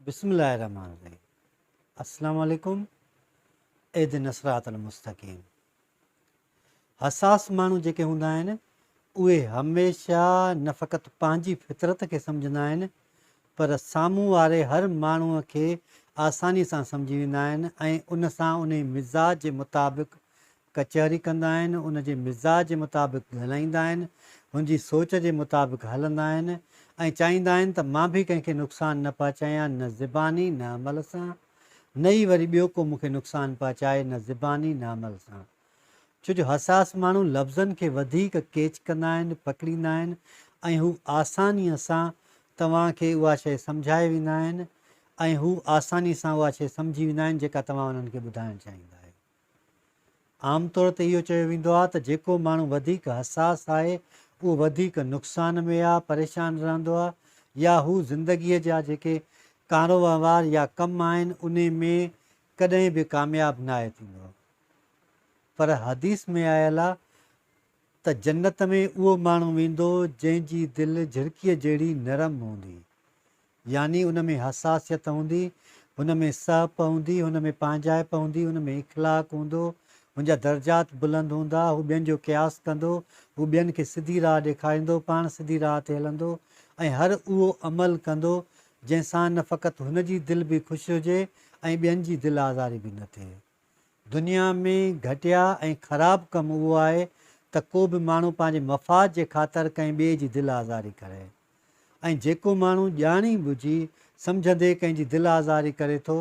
बिस्मिल्लाहिर्रहमानिर्रहीम। अस्सलाम वालेकुम। इहदिन सिरातल मुस्तक़ीम। हसास माण्हू जेके हूंदा आहिनि उहे हमेशह न फ़क़ति पंहिंजी फितरत खे सम्झंदा आहिनि पर साम्हूं वारे हर माण्हूअ खे आसानी सां सम्झी वेंदा आहिनि ऐं उन सां उन मिज़ाज जे मुताबिक़ कचहरी कंदा आहिनि, उन जे मिज़ाज जे मुताबिक़ ॻाल्हाईंदा आहिनि, हुनजी सोच जे मुताबिक़ हलंदा आहिनि ऐं चाहींदा आहिनि त मां बि कंहिंखे नुक़सानु न पहुचायां, न ज़िबानी न अमल सां, न ई वरी ॿियो को मूंखे नुक़सानु पहुचाए, न ज़िबानी न अमल सां। छो जो हसास माण्हू लफ़्ज़नि खे वधीक कैच कंदा आहिनि, पकड़ींदा आहिनि ऐं हू आसानीअ सां तव्हांखे उहा शइ सम्झाए वेंदा आहिनि ऐं हू आसानी सां उहा शइ सम्झी वेंदा आहिनि जेका तव्हां उन्हनि खे ॿुधाइणु चाहींदा आहियो। आमतौर ते इहो चयो वेंदो आहे त जेको माण्हू वधीक हसास आहे उहो वधीक नुक़सान में आहे, परेशान रहंदो आहे या हू ज़िंदगीअ जा जेके कारोबार या कम आहिनि उन में कॾहिं बि कामयाबु न आहे थींदो। पर हदीस में आयल आहे त जन्नत में उहो माण्हू वेंदो जंहिंजी दिलि झिड़कीअ जहिड़ी नरम हूंदी, यानी उन में हसासियत हूंदी, हुन में सहप हूंदी, हुन में पंहिंजाइप हूंदी, हुन में इख़लाक़ हूंदो, हुनजा दर्जात बुलंद हूंदा, हू ॿियनि जो क़यास कंदो, हू ॿियनि खे सिधी राह ॾेखारींदो, पाण सिधी राह ते हलंदो ऐं हर उहो अमल कंदो जंहिंसां न फ़क़ति हुनजी दिलि बि ख़ुशि हुजे ऐं ॿियनि जी दिलि आज़ारी बि न थिए। दुनिया में घटिया ऐं ख़राबु कमु उहो आहे त को बि माण्हू पंहिंजे मफ़ाद जे ख़ातिर कंहिं ॿिए जी दिलि आज़ारी करे ऐं जेको माण्हू ॼाणी बुझी सम्झंदे कंहिंजी दिलि आज़ारी करे थो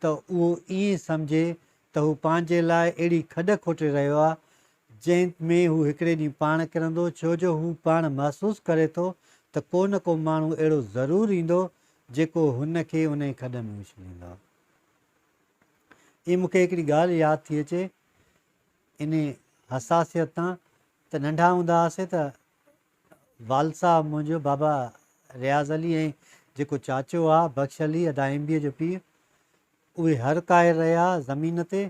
त उहो ईअं सम्झे त हू पंहिंजे लाइ अहिड़ी खॾ खोटे रहियो आहे जंहिं में हू हिकिड़े ॾींहुं पाण किरंदो, छो जो हू पाण महसूसु करे थो त को न को माण्हू अहिड़ो ज़रूरु ईंदो जेको हुन खे उन जी खॾ में उछलींदो। इहा मूंखे हिकिड़ी ॻाल्हि यादि थी अचे इन हसासियत तां त नंढा हूंदा हुआसीं त वाल साहब मुंहिंजो बाबा रियाज़ अली ऐं जेको चाचो आहे बख़्श अली अदा MBA जो पीउ, उहे हर काए रहिया ज़मीन ते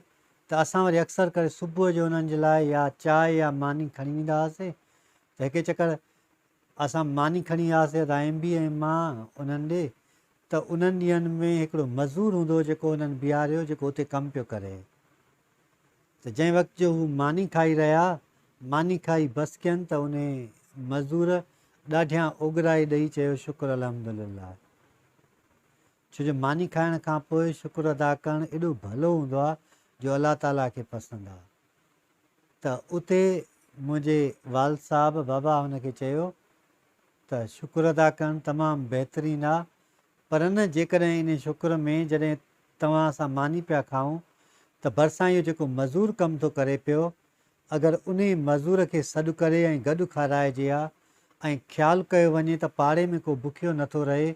त असां वरी अक्सर करे सुबुह जो उन्हनि जे लाइ या चांहि या मानी खणी वेंदा हुआसीं। त हिकु चकर असां मानी खणी वियासीं अदा MBA ऐं मां उन्हनि ॾे त उन्हनि ॾींहंनि में हिकिड़ो मज़दूर हूंदो हुओ जेको उन्हनि बीहारियो, जेको हुते कमु पियो करे। त जंहिं वक़्तु जो हू मानी खाई रहिया, मानी खाई बसि कयनि त उन मज़दूर ॾाढियां ओघराई ॾेई चयो शुक्र अल्हम्दुलिल्लाह। छो जो मानी खाइण खां पोइ शुक्र अदा करणु एॾो भलो हूंदो आहे जो अलाह ताला खे पसंदि आहे। त उते मुंहिंजे वाल साहब बाबा हुनखे चयो त शुक्र अदा करणु तमामु बहितरीनु आहे, पर न जेकॾहिं इन शुक्र में जॾहिं तव्हां असां मानी पिया खाऊं त भरिसां इहो जेको मज़दूर कमु थो करे पियो, अगरि उन मज़दूर खे सॾु करे ऐं गॾु खाराइजे हा ऐं ख़्यालु कयो वञे त पाड़े में को बुखियो नथो रहे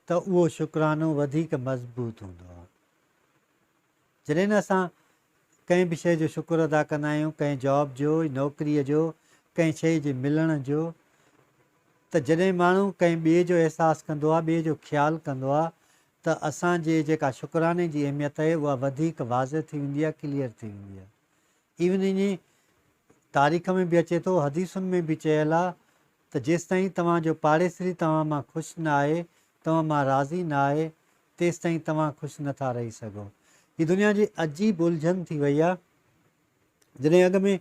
त उहो शुक्रानो वधीक मज़बूत हूंदो आहे। जॾहिं न असां कंहिं बि शइ जो शुक्र अदा कंदा आहियूं, कंहिं जॉब जो, नौकिरीअ जो, कंहिं शइ जे मिलण जो, त जॾहिं माण्हू कंहिं ॿिए जो अहसासु कंदो आहे, ॿिए जो ख़्यालु कंदो आहे त असांजे जेका शुक्राने जी अहमियत आहे उहा वधीक वाज़े थी वेंदी आहे, क्लियर थी वेंदी आहे। इवन इन तारीख़ में बि अचे थो, हदीसुनि में बि चयलु आहे त जेसिताईं तव्हांजो पाड़ेसरी तव्हां मां ख़ुशि न आहे, तव्हां मां राज़ी न आहे, तेसिताईं तव्हां ख़ुशि नथा रही सघो। हीअ दुनिया जी अजीब उलझन थी वई आहे। जॾहिं अॻ में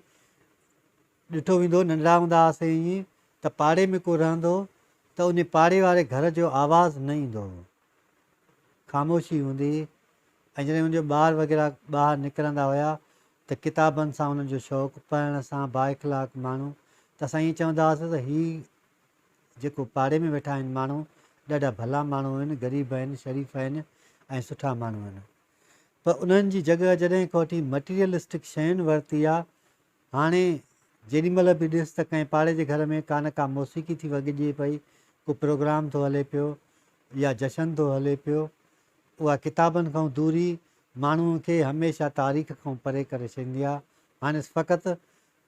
ॾिठो वेंदो, नंढड़ा हूंदा हुआसीं ईअं त पाड़े में को रहंदो त उन पाड़े वारे घर जो आवाज़ु न ईंदो हुओ, ख़ामोशी हूंदी। ऐं जॾहिं मुंहिंजो ॿार वग़ैरह ॿाहिरि निकिरंदा हुआ त किताबनि सां हुननि जो शौक़ु, पढ़ण सां बाइख़लाक़ माण्हू, त असां ईअं चवंदा हुआसीं त हीअ जेको पाड़े में वेठा आहिनि माण्हू ॾाढा भला माण्हू आहिनि, ग़रीब आहिनि, शरीफ़ आहिनि ऐं सुठा माण्हू आहिनि। पर उन्हनि जी जॻह जॾहिं खां वठी मटीरियलिस्टिक शयुनि वरिती आहे, हाणे जेॾीमहिल बि ॾिस त कंहिं पाड़े जे घर में का न का मौसीक़ी थी वॻिजे पई, को प्रोग्राम थो हले पियो या जशन थो हले पियो, उहा किताबनि खां दूरी माण्हूअ खे हमेशह तारीख़ खां परे करे छॾींदी आहे। हाणे फ़क़ति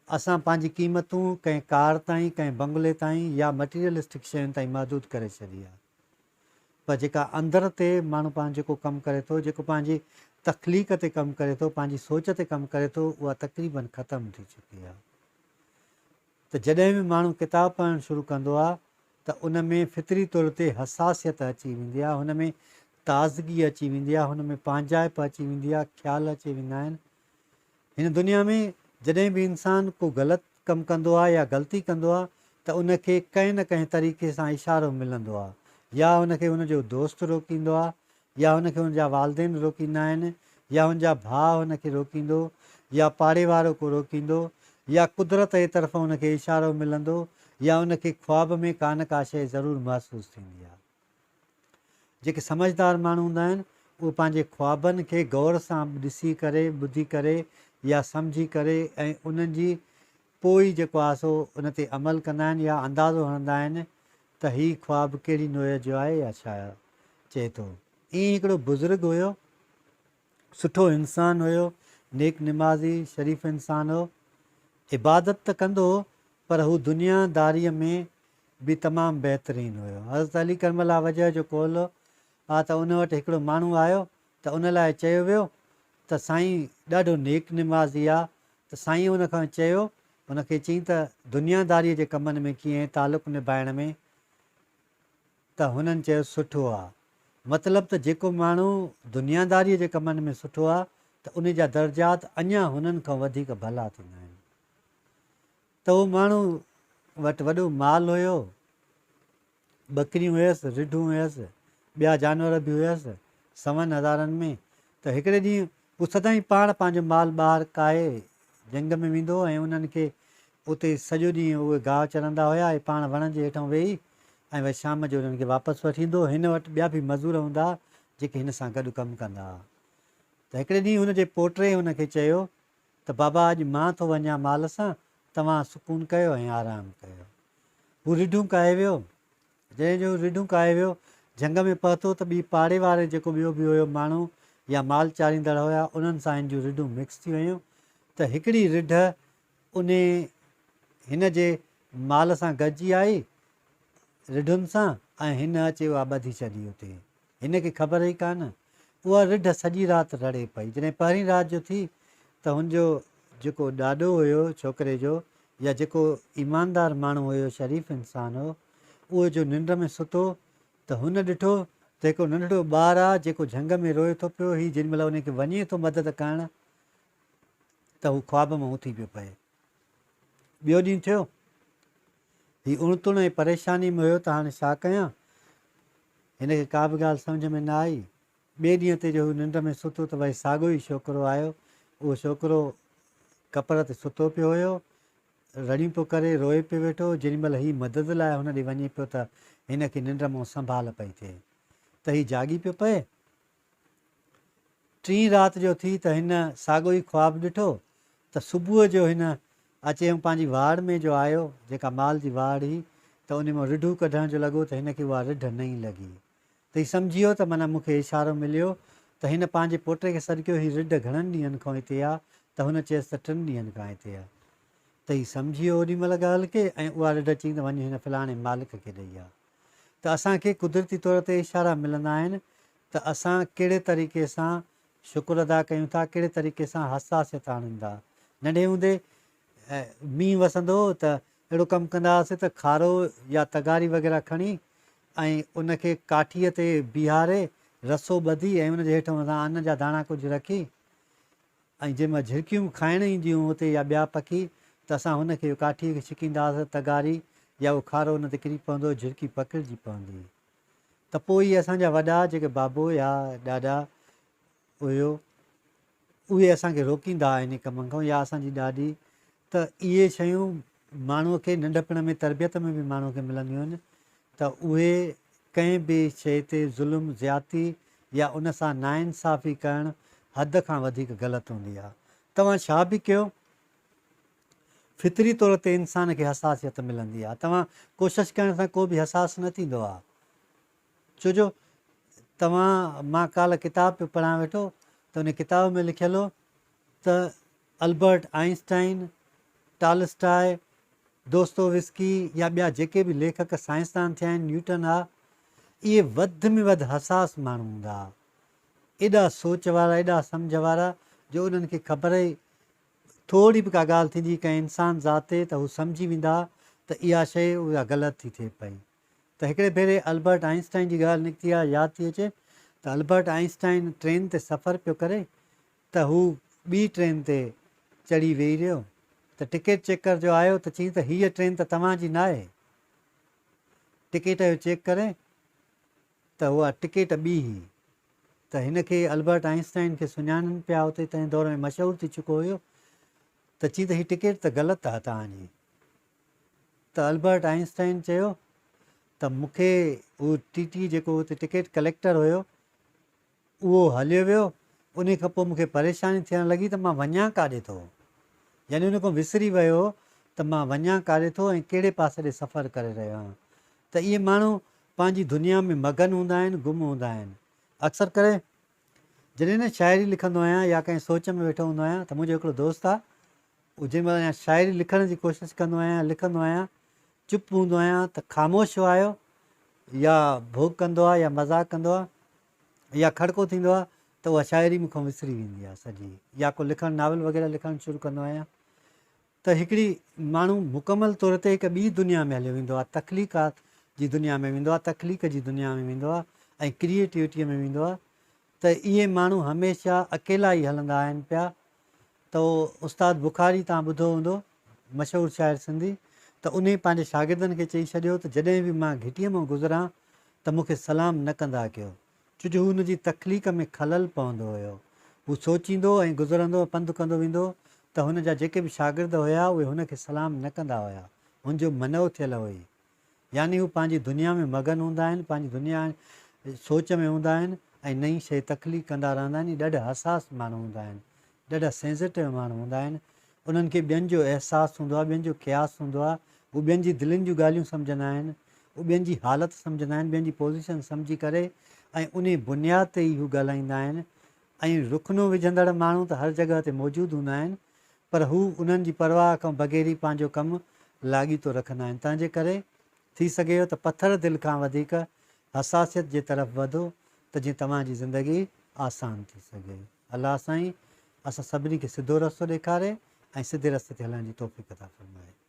असां पंहिंजी क़ीमतूं कंहिं कार ताईं, कंहिं बंगले ताईं या मटीरियलिस्टिक शयुनि ताईं महदूदु करे छॾी आहे। पर जेका अंदर ते माण्हू पंहिंजो जेको कमु करे थो, जेको पंहिंजी तख़लीक़ ते कमु करे थो, पंहिंजी सोच ते कमु करे थो, उहा तक़रीबन ख़तमु थी चुकी आहे। त जॾहिं बि माण्हू किताबु पढ़णु शुरू कंदो आहे त उन में फितरी तौर ते हसासियत अची वेंदी आहे, हुन में ताज़गी अची वेंदी आहे, हुन में पंहिंजाइप अची वेंदी आहे, ख़्याल अची वेंदा आहिनि। हिन दुनिया में जॾहिं बि इंसानु को ग़लति कमु कंदो आहे या ग़लती कंदो आहे त उनखे कंहिं न कंहिं तरीक़े सां इशारो मिलंदो आहे, या हुनखे हुनजो दोस्त रोकींदो आहे, या हुनखे हुनजा वालदेन रोकींदा आहिनि, या हुनजा भाउ हुनखे रोकींदो, या पाड़े वारो को रोकींदो, या कुदरत जे तरफ़ां हुनखे इशारो मिलंदो, या हुनखे ख़्वाब में का न का शइ ज़रूरु महसूसु थींदी आहे। जेके समझदार माण्हू हूंदा आहिनि उहे पंहिंजे ख़्वाबनि खे गौर सां ॾिसी करे, ॿुधी करे या सम्झी करे ऐं उन्हनि जी पोइ जेको आहे सो उन ते अमल कंदा आहिनि, या अंदाज़ो हणंदा आहिनि त हीउ ख़्वाबु कहिड़ी नोय जो आहे या छा चए थो। ईअं हिकिड़ो बुज़ुर्ग हुयो, सुठो इंसानु हुयो, नेक निमाज़ी शरीफ़ इंसानु हो, इबादत त कंदो हो पर हू दुनियादारीअ में बि तमामु बहितरीनु हुयो। हज़रत अली करमला वजह जो कौल हा त उन वटि हिकिड़ो माण्हू आयो त उन लाइ चयो वियो त साईं ॾाढो नेक निमाज़ी आहे। त साईं उन खां चयो, उनखे चयईं त दुनियादारीअ जे कमनि में कीअं तालुक़ु निभाइण में, त हुननि चयो सुठो आहे। मतिलबु त जेको माण्हू दुनियादारीअ जे कमनि में सुठो आहे त उन जा दर्जात अञा हुननि खां वधीक भला थींदा आहिनि। त उहो माण्हू वटि वॾो माल हुयो, ॿकरियूं हुयसि, रिढूं हुयसि, ॿिया जानवर बि हुयसि सवनि हज़ारनि में। त हिकिड़े ॾींहुं हू सदाईं पाण पंहिंजो माल ॿाहिरि काए जंग में वेंदो ऐं उन्हनि खे उते सॼो ॾींहुं उहे गाहु चरंदा हुआ, ऐं पाण वण जे हेठां वेही ऐं वरी शाम जो उन्हनि खे वापसि वठी ईंदो। हिन वटि ॿिया बि मज़ूर हूंदा जेके हिन सां गॾु कमु कंदा हुआ। त हिकिड़े ॾींहुं हुनजे पोटे हुनखे चयो त बाबा अॼु मां थो वञा माल सां, तव्हां सुकून कयो ऐं आरामु कयो। हू रिढूं काए वियो। जंहिं जो रिढूं काए वियो, जंग में पहुतो त ॿी पाड़े वारे जेको ॿियो बि हुयो माण्हू या माल चाढ़ींदड़ हुया, उन्हनि सां हिन जूं रिढूं मिक्स थी वियूं। त हिकिड़ी रिढ उन हिन जे माल सां गॾिजी आई रिढुनि सां, ऐं हिन अची उहा ॿधी छॾी हुते। हिन खे ख़बर ई कान। उहा रिढ सॼी राति रड़े पई। जॾहिं पहिरीं राति जो थी त हुनजो जेको ॾाॾो हुयो छोकिरे जो, या जेको ईमानदार माण्हू हुयो, शरीफ़ इंसानु हो, उहो जो निंड में सुतो त हुन ॾिठो त हिकिड़ो नंढड़ो ॿारु आहे जेको झंग में रोए थो पियो। हीउ जेॾी महिल उनखे वञे थो मदद करणु त हू ख़्वाब मां उथी पियो पए। ॿियो ॾींहुं थियो, हीउ उणितुण ऐं परेशानी में हुयो त हाणे छा कयां, हिनखे का बि ॻाल्हि सम्झ में न आई। ॿिए ॾींहं ते जो हू निंड में सुतो त वरी साॻियो ई छोकिरो आयो। उहो छोकिरो कपर ते सुतो पियो हुयो, रड़ियूं पियो करे, रोए पियो वेठो। जेॾी महिल हीउ मदद लाइ हुन ॾे वञे पियो त हिनखे निंड मां संभाल पई थिए, त हीउ जाॻी पियो पए। टीं राति जो थी त हिन साॻियो ई ख़्वाबु ॾिठो त सुबुह जो हिन अचे पंहिंजी वाड़ में जो आयो, जेका माल जी वाड़ हुई, त उन मां रिढूं कढण जो लॻो त हिनखे उहा रिढ न ई लॻी। त हीउ सम्झी वियो त माना मूंखे इशारो मिलियो। त हिन पंहिंजे पुट खे सॾु कयो, हीअ रिढ घणनि ॾींहंनि खां हिते आहे? त हुन चयसि त 3 ॾींहंनि खां हिते आहे। त हीउ सम्झी वियो ओॾी महिल ॻाल्हि खे, ऐं उहा रिढ चई त वञी हिन फलाणे मालिक खे ॾेई आहे। त असांखे कुदरती तौर ते इशारा मिलंदा आहिनि त असां कहिड़े तरीक़े सां शुक्र अदा कयूं था, कहिड़े तरीक़े सां हसासियत आणीनि था। नंढे हूंदे मींहुं वसंदो हो त अहिड़ो कमु कंदा हुआसीं त खारो या तगारी वग़ैरह खणी ऐं उनखे काठीअ ते बीहारे रसो ॿधी ऐं उनजे हेठां असां अन्न जा दाणा कुझु रखी, ऐं जंहिंमहिल झिरकियूं खाइण ईंदियूं हुते या ॿिया पखी, त असां हुनखे काठीअ खे छिकींदा हुआसीं तगारी, या उहो खारो हुन ते किरी पवंदो, झिरकी पकिड़िजी पवंदी। त पोइ इहे असांजा वॾा जेके बाबो या ॾाॾा हुयो, उहे असांखे रोकींदा हुआ इन कम खां, या असांजी ॾाॾी। त इहे शयूं माण्हूअ खे नंढपण में तरबियत में बि माण्हूअ खे मिलंदियूं आहिनि त उहे कंहिं बि शइ ते ज़ुल्म ज़्याती या उन सां नाइंसाफ़ी करणु हद खां वधीक ग़लति हूंदी आहे। तव्हां छा बि कयो, फितरी तौर ते इंसान खे हसासियत मिलंदी आहे। तव्हां कोशिशि करण सां को बि हसास न थींदो आहे। छो जो मां काल्ह किताब पियो पढ़ां वेठो त उन किताब में लिखियलु हो त अल्बर्ट आइंस्टाइन, टॉलस्टॉय, दोस्तोविस्की या ॿिया जेके बि लेखक साइंसदान थिया आहिनि, न्यूटन आहे, इहे वधि में वधि हसास माण्हू हूंदा हुआ। एॾा सोच वारा, एॾा सम्झ वारा, जो उन्हनि खे ख़बर ई थोरी बि का ॻाल्हि थींदी कंहिं इंसान ज़ात ते त हू सम्झी वेंदा त इहा शइ उहा ग़लति थी थिए पई। त हिकिड़े भेरे अल्बर्ट आइंस्टाइन जी ॻाल्हि निकिती आहे, यादि थी अचे त अल्बर्ट आइंस्टाइन ट्रेन ते सफ़र पियो करे त हू ॿी ट्रेन ते चढ़ी वेही रहियो त टिकट चेकर जो आयो त चयईं त हीअ ट्रेन त तव्हांजी न आहे। टिकट जो चेक करे त उहा टिकट ॿी हुई। त हिन खे अल्बर्ट आइंस्टाइन खे सुञाणनि पिया उते तंहिं दौर में मशहूरु थी चुको हुयो त चई त हीअ टिकट त ग़लति आहे तव्हांजी। त अल्बर्ट आइंस्टाइन चयो त मूंखे उहो टी जेको हुते टिकट कलेक्टर हुयो उहो हलियो वियो। उन खां पोइ मूंखे परेशानी थियणु लॻी त मां वञा काॾे थो, यानी उन खां विसरी वियो त मां वञा काॾे थो ऐं कहिड़े पासे ॾे सफ़रु करे रहियो आहियां। त इहे माण्हू पंहिंजी दुनिया में मगन हूंदा आहिनि, गुम हूंदा आहिनि। अक्सर करे जॾहिं न शाइरी लिखंदो आहियां या कंहिं सोच में वेठो हूंदो आहियां त मुंहिंजो हिकिड़ो दोस्त आहे, उहो जंहिं महिल शाइरी लिखण जी कोशिशि कंदो आहियां, लिखंदो आहियां, चुप हूंदो आहियां त ख़ामोश आहियो या भोग कंदो आहे या मज़ाक़ कंदो आहे या खड़को थींदो आहे त उहा शाइरी मूंखां विसरी वेंदी आहे सॼी। या को लिखणु नावल वग़ैरह लिखणु शुरू कंदो आहियां त हिकिड़ी माण्हू मुकमल तौर ते हिकु ॿी दुनिया में हलियो वेंदो आहे, तख़लीक़ात जी दुनिया में वेंदो आहे, तख़लीक़ जी दुनिया में वेंदो आहे ऐं क्रिएटिविटीअ में वेंदो आहे। त इहे माण्हू हमेशह अकेला ई हलंदा आहिनि पिया। त उहो उस्ताद बुखारी तव्हां ॿुधो हूंदो, मशहूरु शाइर सिंधी, त उन पंहिंजे शागिर्दनि खे चई छॾियो त जॾहिं बि मां घिटीअ मां गुज़रां त मूंखे सलाम न कंदा कयो, छो जो हू हुनजी तख़लीक़ में खलल पवंदो हुयो। हू सोचींदो ऐं गुज़रंदो पंधु कंदो वेंदो त हुनजा जेके बि शागिर्द हुआ उहे हुनखे सलाम न कंदा हुआ, हुनजो मनउ थियलु हुई। यानी हू पंहिंजी दुनिया में मगन हूंदा आहिनि, पंहिंजी दुनिया सोच में हूंदा आहिनि ऐं नई शइ तख़लीक़ कंदा रहंदा आहिनि। ॾाढा हसास माण्हू हूंदा आहिनि, ॾाढा सेंसिटिव माण्हू हूंदा आहिनि। उन्हनि खे ॿियनि जो अहसासु हूंदो आहे, ॿियनि जो क़यास हूंदो आहे, हू ॿियनि जी दिलनि जूं ॻाल्हियूं सम्झंदा आहिनि, हू ॿियनि जी हालति सम्झंदा आहिनि, ॿियनि जी पोज़ीशन सम्झी करे ऐं उन बुनियाद ते ई हू ॻाल्हाईंदा आहिनि। ऐं रुखनो विझंदड़ माण्हू त हर जॻह ते मौजूदु हूंदा आहिनि, पर हू उन्हनि जी परवाह खां बग़ैर ई पंहिंजो कमु लाॻीतो रखंदा आहिनि। तंहिंजे करे थी सघे त पथर दिलि खां वधीक हसासियत जे तरफ़ वधो त जीअं तव्हांजी ज़िंदगी आसान थी सघे। अलाह साईं असां सभिनी खे सिधो रस्तो ॾेखारे ऐं सिधे रस्ते ते हलण जी तौफ़ीक़ अता फ़रमाए।